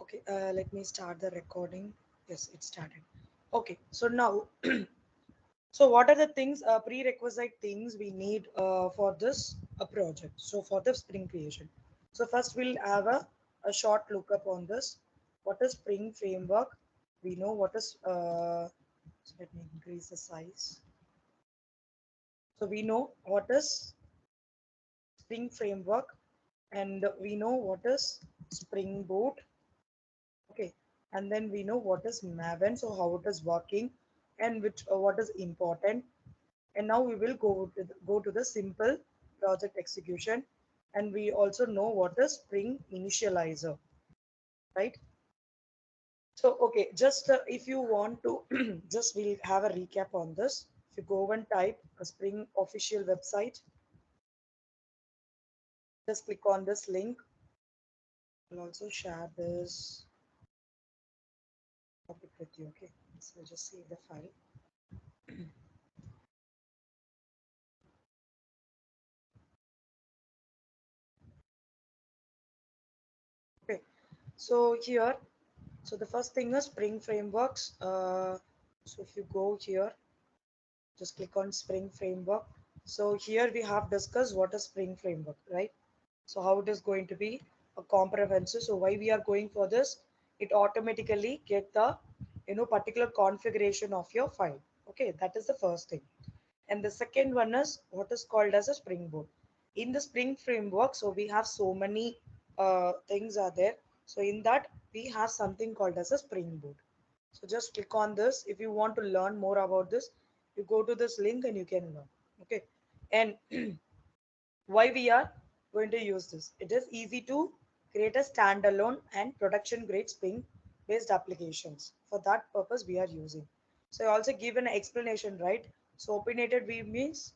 Okay, let me start the recording. Yes, it started. Okay, so now, so what are the things, prerequisite things we need for this project? So for the Spring creation. So first we'll have a short lookup on this. What is Spring framework? We know what is, so let me increase the size. So we know what is Spring framework and we know what is Spring Boot. Okay, and then we know what is Maven, so how it is working and which what is important. And now we will go to the simple project execution, and we also know what is Spring Initializer, right? So okay, just if you want to, just we'll have a recap on this. If you go and type a Spring official website, just click on this link. I'll also share this topic with you. Okay, so just save the file. Okay, so here, so the first thing is Spring frameworks. So if you go here, just click on Spring framework. So here we have discussed what is Spring framework, right? So how it is going to be a comprehensive. So why we are going for this? It automatically get the particular configuration of your file. Okay, that is the first thing. And the second one is what is called as a springboard. In the Spring framework, so we have so many things are there. So in that we have something called as a springboard. So just click on this. If you want to learn more about this, you go to this link and you can learn. Okay, and why we are going to use this? It is easy to create a standalone and production grade Spring based applications. For that purpose we are using. So I also give an explanation, right? So opinionated we means,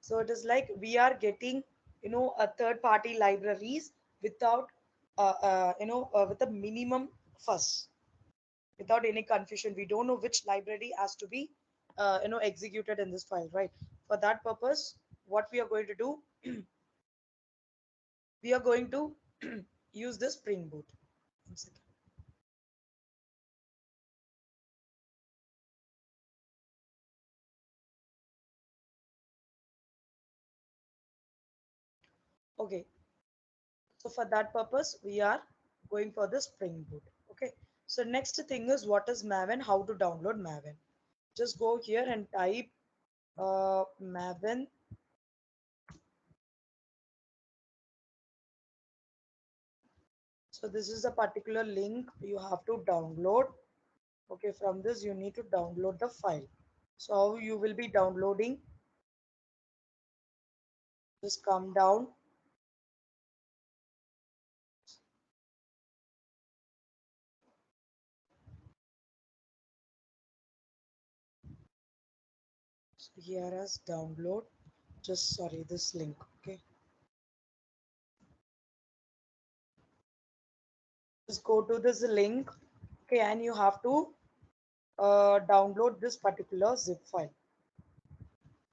so it is like we are getting a third party libraries without with a minimum fuss, without any confusion. We don't know which library has to be executed in this file, right? For that purpose, what we are going to do, we are going to use the Spring Boot. One second. Okay, so for that purpose we are going for the Spring Boot. Okay, so next thing is what is Maven, how to download Maven. Just go here and type Maven. So this is a particular link you have to download. Okay, from this you need to download the file. So how you will be downloading, just come down. So here as download, just sorry, this link. Okay, just go to this link. Okay, and you have to download this particular zip file,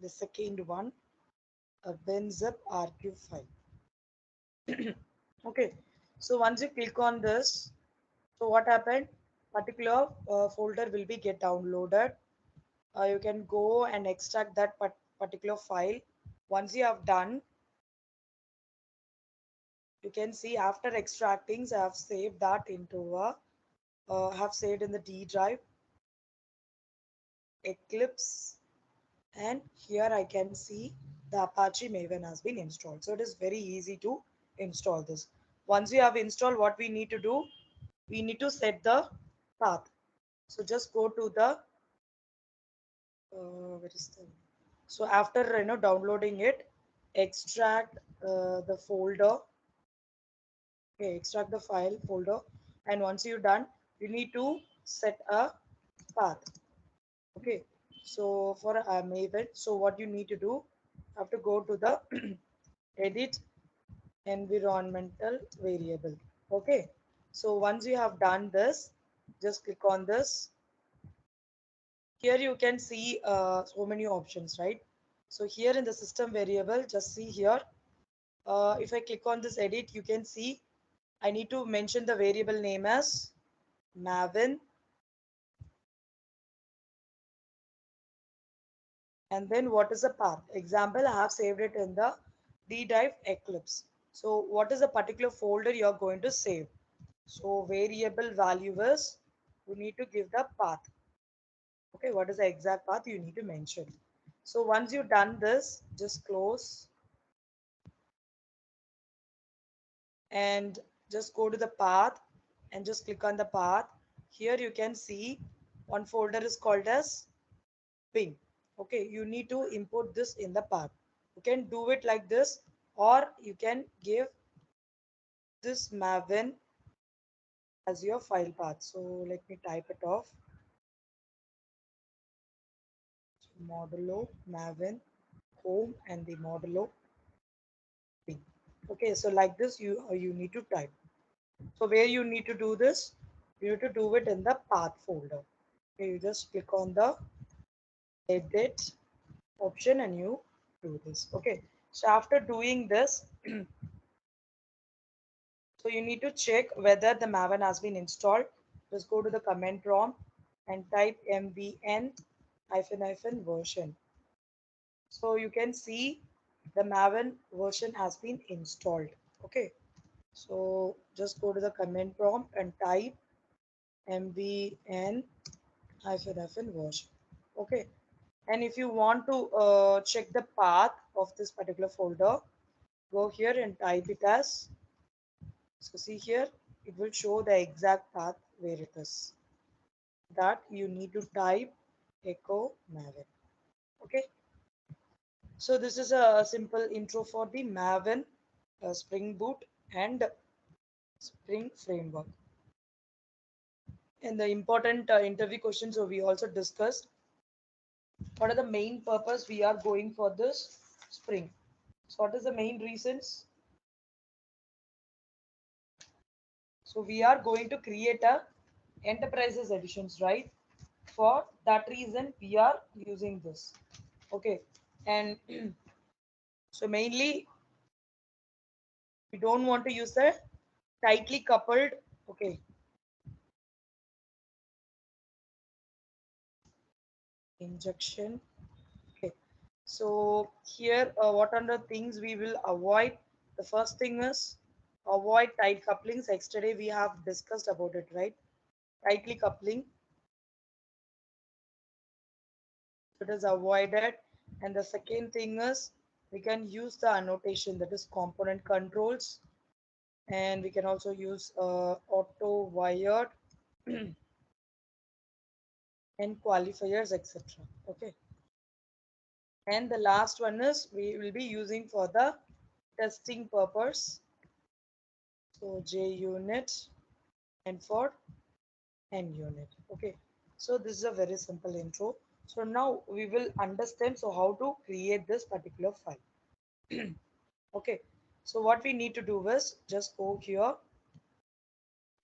the second one, a WinZip archive file. Okay, so once you click on this, so what happened, particular folder will be get downloaded. You can go and extract that particular file. Once you have done, you can see after extracting, so I have saved that into a have saved in the D drive, Eclipse, and here I can see the Apache Maven has been installed. So it is very easy to install this. Once we have installed, what we need to do, we need to set the path. So just go to the where is the, so after downloading it, extract the folder. Okay, extract the file folder, and once you're done, you need to set a path. Okay, so for a Maven, so what you need to do, you have to go to the edit environmental variable. Okay, so once you have done this, just click on this. Here you can see so many options, right? So here in the system variable, just see here, if I click on this edit, you can see I need to mention the variable name as Maven, and then what is the path? Example, I have saved it in the ddive eclipse. So what is the particular folder you are going to save? So variable value is, you need to give the path. Okay, what is the exact path you need to mention? So once you've done this, just close and just go to the path and just click on the path. Here you can see one folder is called as ping. Okay, you need to import this in the path. You can do it like this, or you can give this maven as your file path. So let me type it off. So modulo maven home and the modulo ping. Okay, so like this you need to type. So where you need to do this, you need to do it in the path folder. Okay, you just click on the edit option and you do this. Okay, so after doing this, so you need to check whether the Maven has been installed. Just go to the command prompt and type mvn hyphen version. So you can see the Maven version has been installed. Okay, so just go to the command prompt and type mvn hyphen version. Okay, and if you want to check the path of this particular folder, go here and type it as, so see here, it will show the exact path where it is. That you need to type echo maven. Okay, so this is a simple intro for the maven, spring boot and spring framework. And the important interview questions, so we also discussed what are the main purpose we are going for this spring. So what is the main reasons? So we are going to create a enterprises editions, right? For that reason we are using this. Okay, and so mainly we don't want to use the tightly coupled. Okay, injection. Okay, so here what are the things we will avoid? The first thing is avoid tight couplings. Yesterday we have discussed about it, right? Tightly coupling, so it is avoided. And the second thing is we can use the annotation, that is component controls, and we can also use auto wired and qualifiers, etc. Okay, and the last one is we will be using for the testing purpose, so j unit and for n unit. Okay, so this is a very simple intro. So now we will understand so how to create this particular file. Okay, so what we need to do is just go here.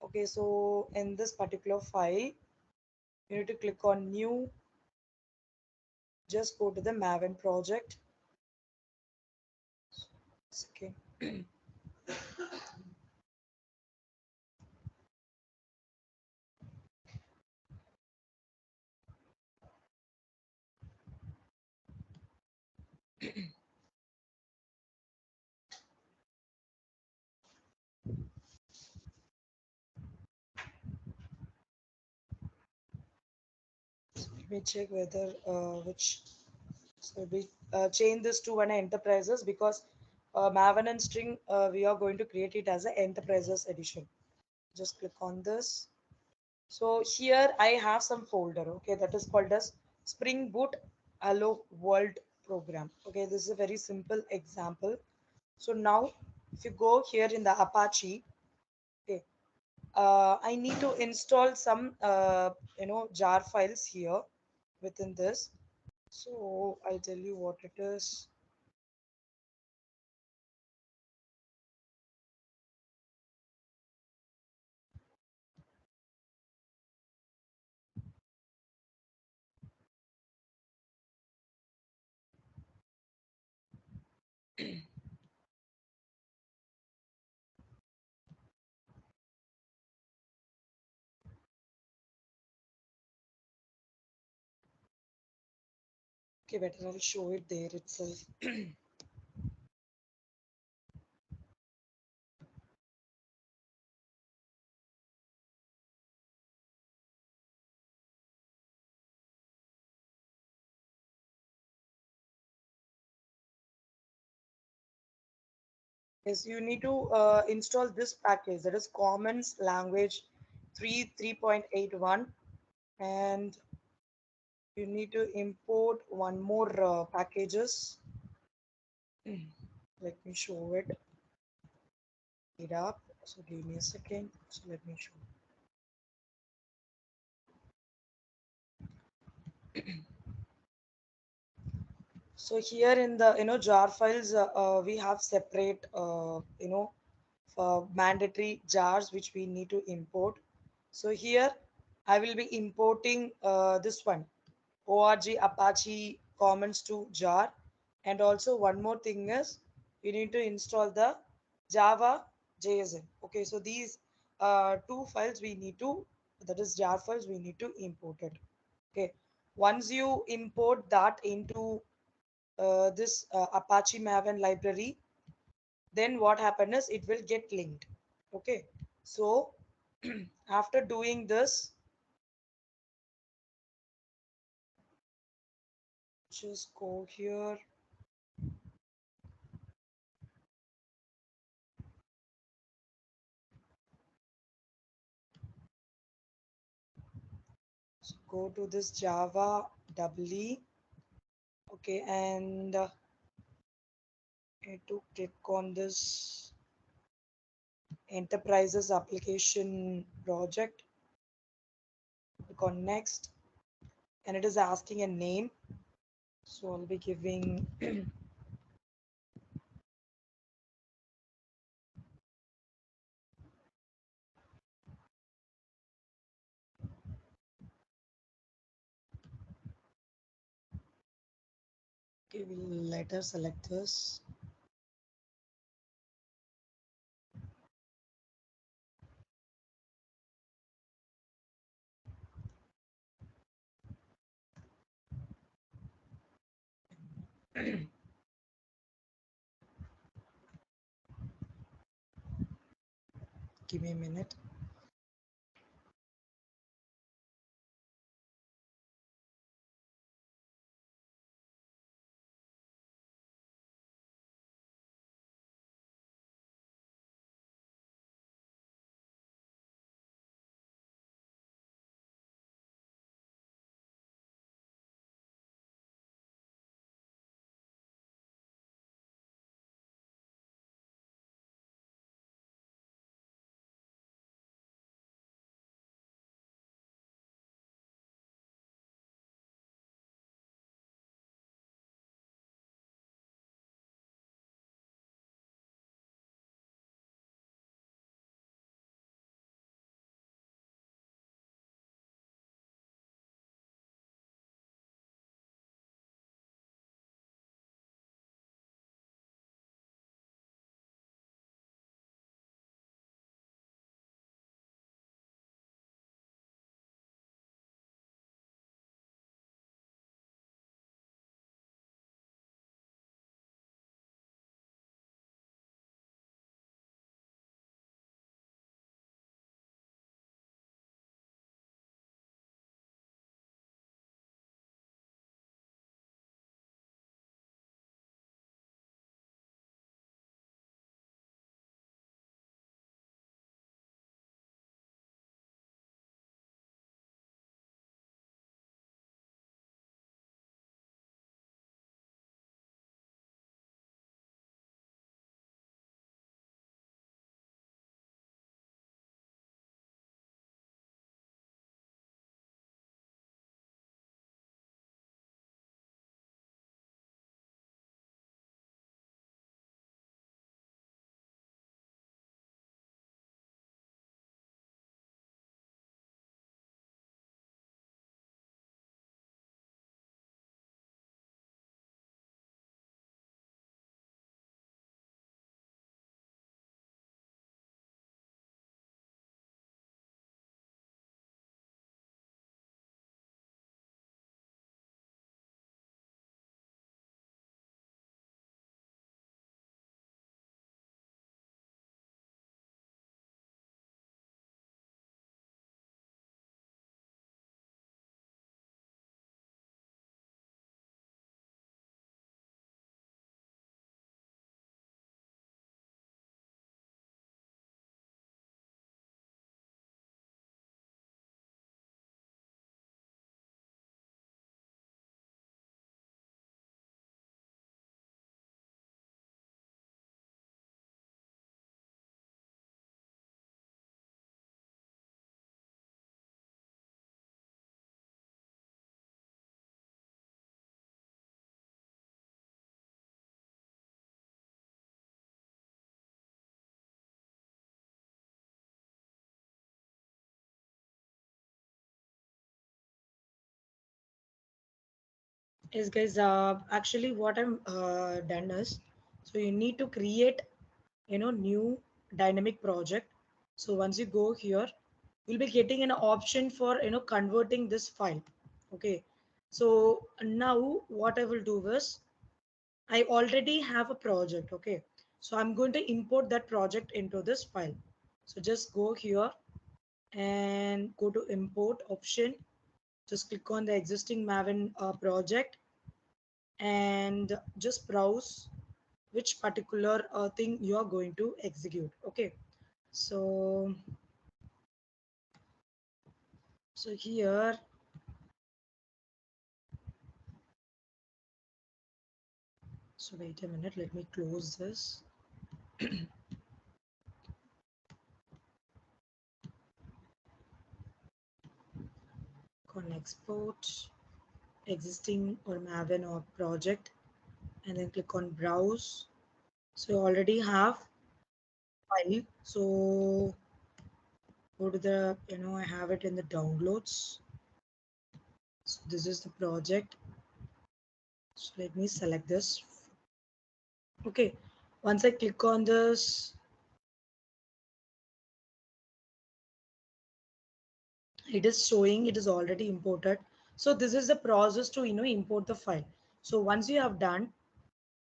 Okay, so in this particular file you need to click on new, just go to the maven project. Okay, let me check whether which, so we change this to an enterprises because maven and string we are going to create it as an enterprises edition. Just click on this. So here I have some folder, okay, that is called as Spring Boot Hello World program. Okay, this is a very simple example. So now if you go here in the Apache, okay, I need to install some jar files here within this. So I'll tell you what it is. Okay, better I'll show it there itself. Yes, you need to install this package, that is Commons Language 3.81, and you need to import one more packages. Let me show it up. So give me a second. So let me show. So here in the jar files, we have separate mandatory jars which we need to import. So here I will be importing this one, org Apache Commons to jar, and also one more thing is you need to install the Java JSN. Okay, so these two files we need to, that is jar files, we need to import it. Okay, once you import that into this Apache Maven library, then what happens is it will get linked. Okay, so after doing this, just go here. So go to this Java EE. Okay, and need to click on this enterprises application project. Click on next, and it is asking a name. So I'll be giving okay, we'll let her select this. Give me a minute. Yes, guys. Actually, what I'm done is, so you need to create, new dynamic project. So once you go here, you'll be getting an option for converting this file. Okay. So now what I will do is, I already have a project. Okay. So I'm going to import that project into this file. So just go here and go to import option. Just click on the existing Maven project and just browse which particular thing you are going to execute. Okay, so here, so wait a minute, let me close this. On export existing or Maven or project, and then click on browse. So you already have file, so go to the, I have it in the downloads. So this is the project. So let me select this. Okay, once I click on this, it is showing it is already imported. So this is the process to import the file. So once you have done,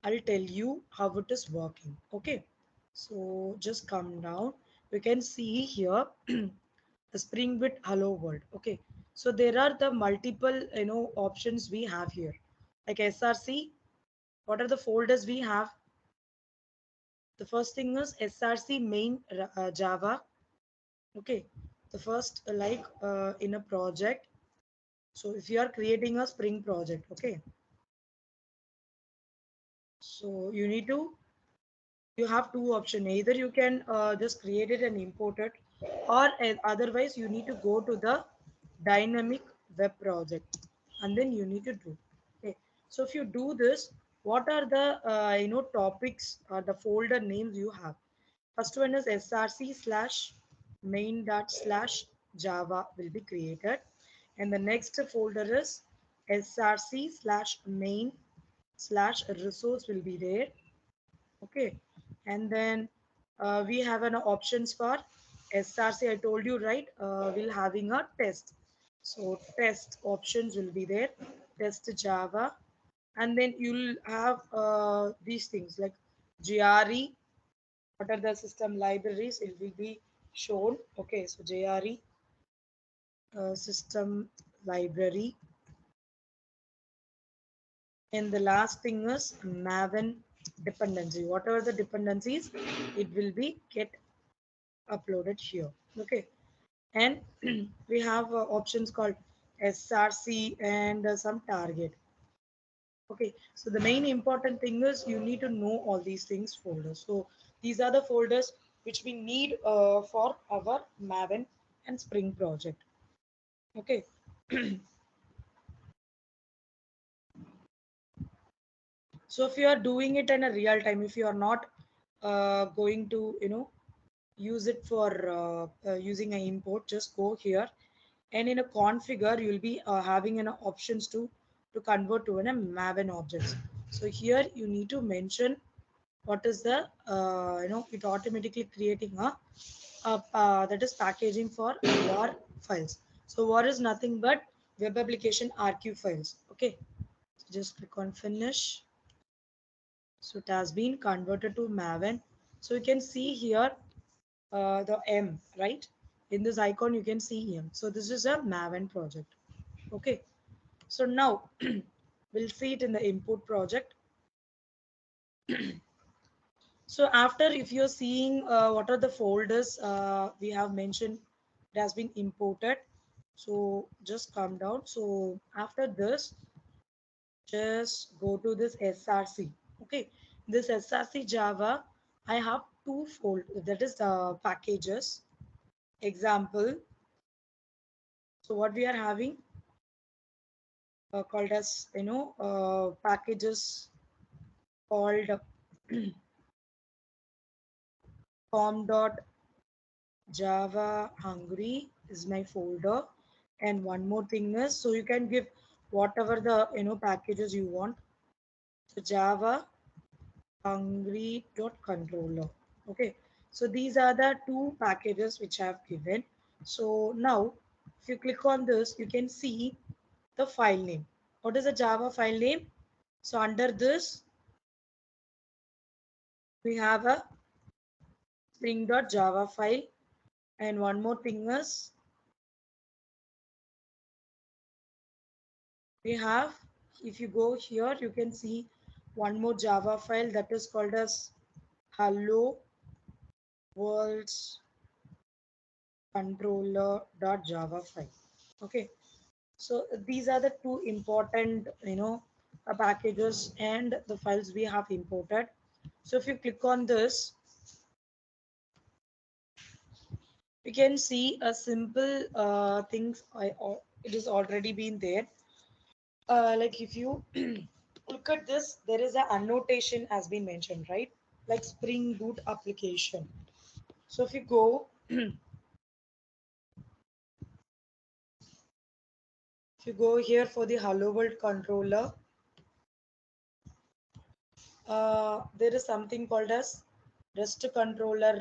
I'll tell you how it is working. Okay, so just come down. You can see here the spring bit hello world. Okay, so there are the multiple options we have here, like src. What are the folders we have? The first thing is src main java. Okay, the first in a project. So if you are creating a spring project, okay, so you have two options. Either you can just create it and import it, or otherwise you need to go to the dynamic web project and then you need to do. Okay, so if you do this, what are the topics or the folder names you have? First one is src slash main dot slash java will be created, and the next folder is src slash main slash resource will be there. Okay, and then we have an options for src. I told you, right? We'll having a test, so test options will be there, test java, and then you'll have these things like gre. What are the system libraries? It will be shown. Okay, so gre system library, and the last thing is maven dependency. Whatever the dependencies, it will be get uploaded here. Okay, and we have options called src and some target. Okay, so the main important thing is you need to know all these things folders. So these are the folders which we need for our maven and spring project. Okay, so if you are doing it in a real time, if you are not going to use it for using an import, just go here, and in a configure you'll be having an options to convert to a maven objects. So here you need to mention what is the it automatically creating that is packaging for war files. So war is nothing but web application rq files. Okay, so just click on finish. So it has been converted to maven. So you can see here the M, right? In this icon, you can see M. So this is a Maven project. Okay. So now we'll see it in the input project. So after, if you're seeing what are the folders we have mentioned, it has been imported. So just come down. So after this, just go to this SRC. Okay. This SRC Java, I have two folders. That is the packages. Example. So what we are having called as packages called com.java hungry is my folder, and one more thing is, so you can give whatever the packages you want. So Java hungry.controller. Okay, so these are the two packages which I have given. So now if you click on this, you can see the file name. What is the Java file name? So under this we have a spring.java file, and one more thing is we have, if you go here you can see one more Java file that is called as hello world's controller.java file. Okay, so these are the two important packages and the files we have imported. So if you click on this, you can see a simple things it is already been there. Like if you look at this, there is an annotation has been mentioned, right? Like Spring Boot application. So if you go here for the Hello World controller, there is something called as rest controller,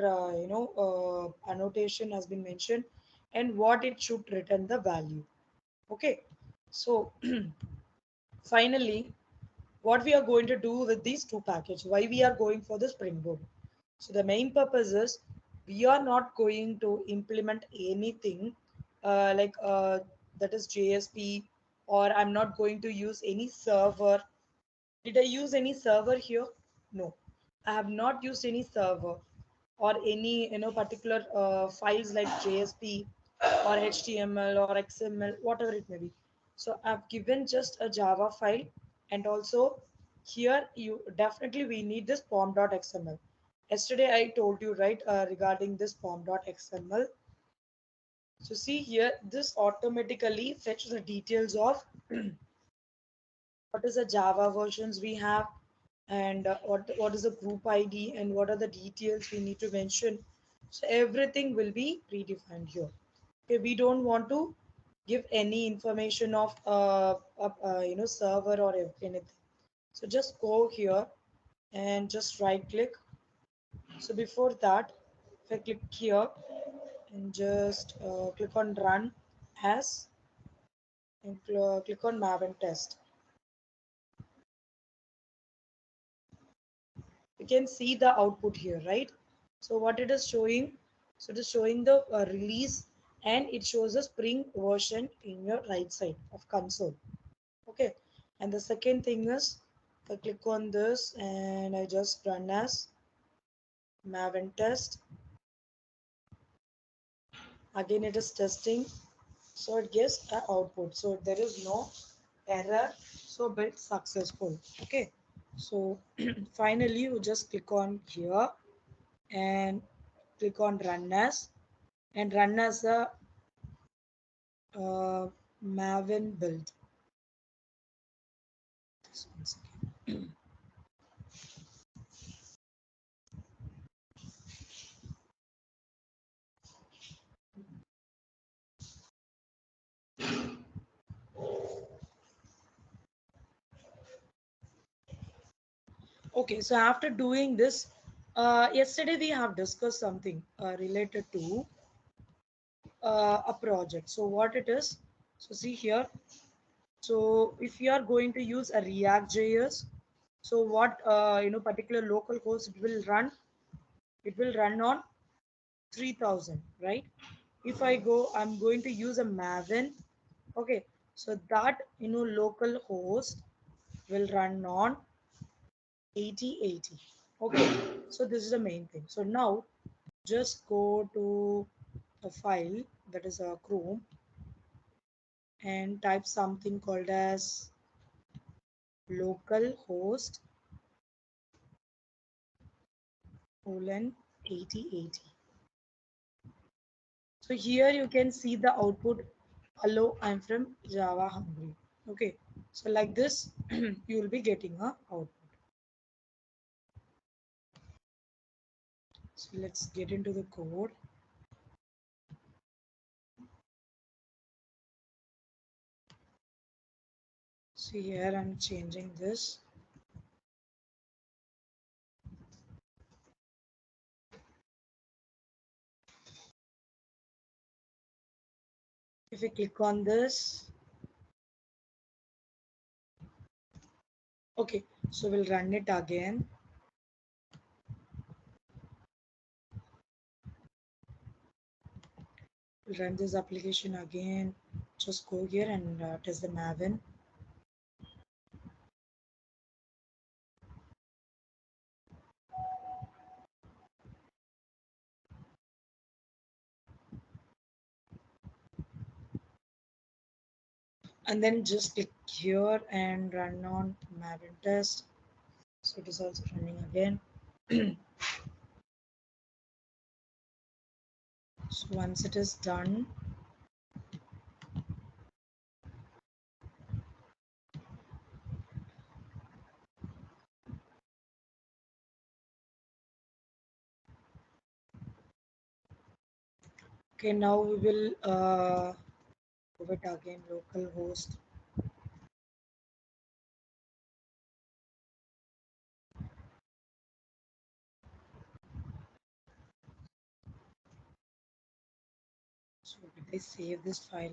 annotation has been mentioned, and what it should return the value. Okay, so finally, what we are going to do with these two packages, why we are going for the Spring Boot. So the main purpose is we are not going to implement anything that is JSP, or I'm not going to use any server. Did I use any server here? No, I have not used any server or any particular files like JSP or HTML or XML, whatever it may be. So I've given just a Java file, and also here you definitely we need this pom.xml. Yesterday I told you, right, regarding this pom.xml. So see here, this automatically fetches the details of what is the Java versions we have, and what is the group ID, and what are the details we need to mention. So everything will be predefined here. Okay, we don't want to give any information of server or anything. So just go here and just right click. So before that, if I click here and just click on run as, and click on Maven test, you can see the output here, right? So what it is showing, so it is showing the release, and it shows a Spring version in your right side of console. Okay, and the second thing is, if I click on this and I just run as Maven test, again it is testing, so it gives an output, so there is no error, so build successful. Okay, so finally you just click on here and click on run as, and run as a Maven build. Just one second. Okay, so after doing this, yesterday we have discussed something related to a project. So what it is, so see here, so if you are going to use a React JS, so what particular local host it will run on 3000, right? If I go, I'm going to use a Maven. Okay, so that local host will run on 8080. Okay, so this is the main thing. So now just go to the file, that is a Chrome, and type something called as localhost colon 8080. So here you can see the output. Hello, I'm from Java Hungry. Okay, so like this, you will be getting a output. So let's get into the code. See here, I'm changing this. If we click on this, okay, so we'll run it again. We'll run this application again. Just go here and test the Maven. And then just click here and run on Maven test. So it is also running again. So once it is done, okay, now we will do it again, local host. So did I save this file?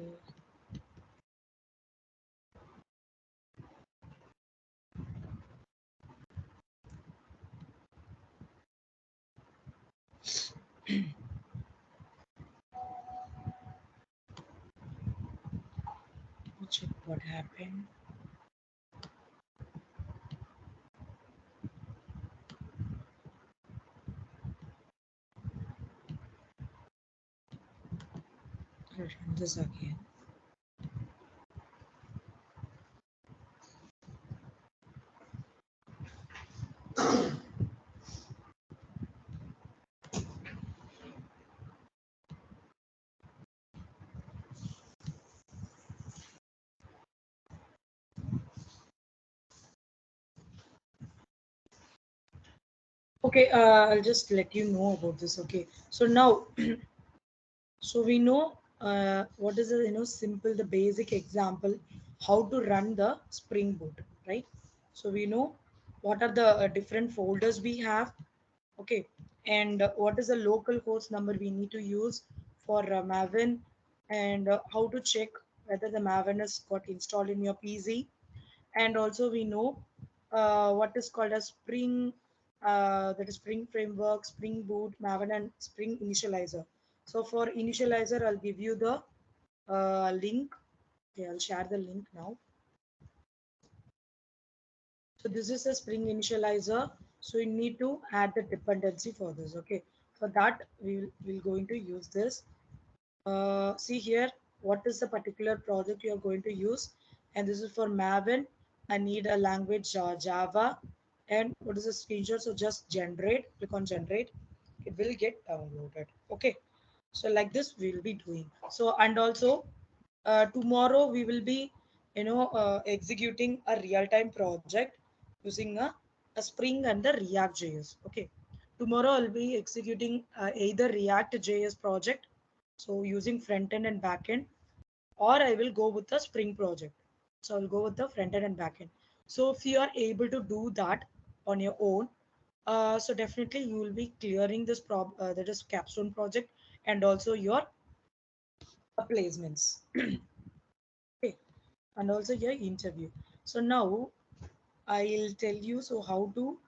Check what happened. I'll run this again. Okay, I'll just let you know about this. Okay, so now, so we know what is the simple the basic example how to run the Spring Boot, right? So we know what are the different folders we have. Okay, and what is the local host number we need to use for Maven, and how to check whether the Maven is got installed in your PC. And also we know what is called a Spring, that is Spring Framework, Spring Boot, Maven, and Spring Initializer. So for Initializer, I'll give you the link. Okay, I'll share the link now. So this is a Spring Initializer. So you need to add the dependency for this. Okay, for that we'll going to use this. See here, what is the particular project you are going to use, and this is for Maven. I need a language Java, and what is the screenshot? So just generate, click on generate, it will get downloaded. Okay, so like this we will be doing. So and also tomorrow we will be executing a real-time project using a Spring and the React JS. Okay, tomorrow I'll be executing either React JS project, so using front end and back end, or I will go with the Spring project. So I'll go with the front end and back end. So if you are able to do that on your own, so definitely you will be clearing this that is capstone project, and also your placements. Okay, and also your interview. So now I'll tell you so how to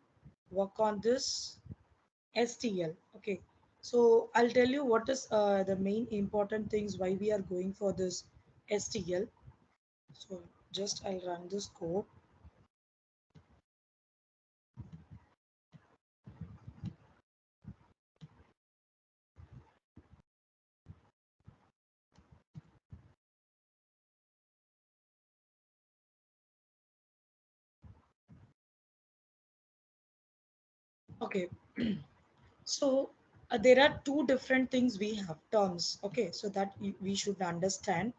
work on this STL. Okay, so I'll tell you what is the main important things why we are going for this STL. So just I'll run this code. Okay, so there are two different things we have terms. Okay, so that we should understand.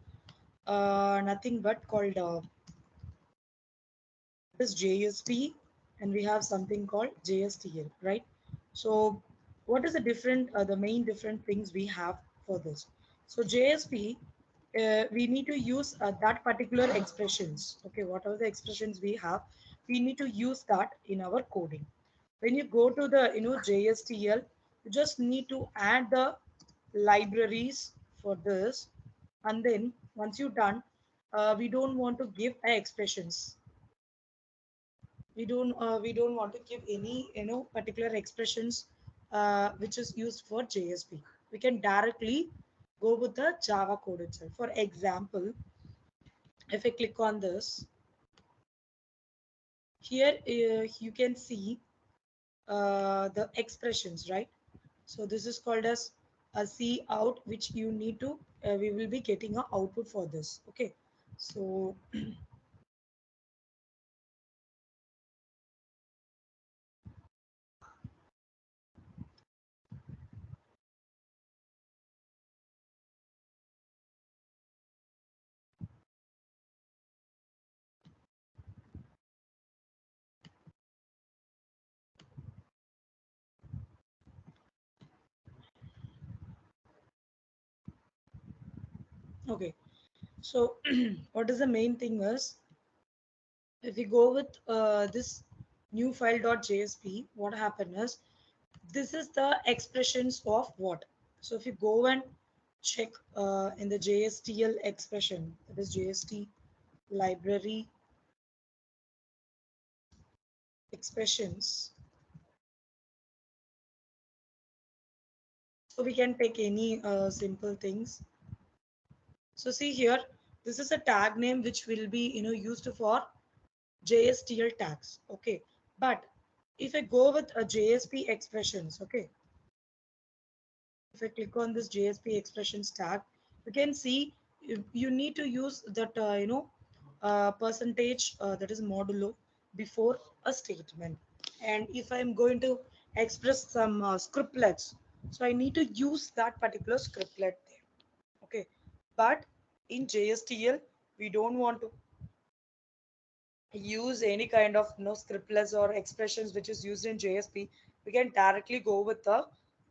Nothing but called this JSP, and we have something called JSTL, right? So what is the different, the main different things we have for this? So JSP we need to use that particular expressions. Okay, whatever the expressions we have, we need to use that in our coding. When you go to the JSTL, you just need to add the libraries for this, and then once you're done, we don't want to give expressions. We don't want to give any particular expressions which is used for JSP. We can directly go with the Java code itself. For example, if I click on this, here you can see the expressions, right? So this is called as a C out, which you need to we will be getting a output for this. Okay, so okay, so what is the main thing is, if we go with this new file.jsp, what happened is, this is the expressions of what. So if you go and check in the JSTL expression, that is JST library expressions. So we can take any simple things. So see here, this is a tag name which will be used for JSTL tags. Okay, but if I go with a JSP expressions, okay, if I click on this JSP expressions tag, you can see you need to use that percentage, that is modulo, before a statement. And if I'm going to express some scriptlets, so I need to use that particular scriptlet there. Okay, but in JSTL we don't want to use any kind of scriptlets or expressions which is used in JSP. We can directly go with the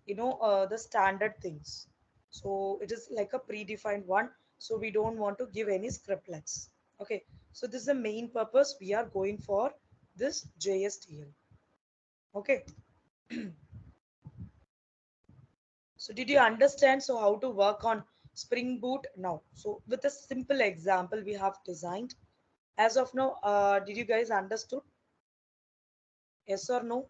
the standard things. So it is like a predefined one. So we don't want to give any scriptlets. Okay. So this is the main purpose we are going for this JSTL. Okay. So did you understand so how to work on Spring Boot now? So with a simple example we have designed. As of now, did you guys understood? Yes or no?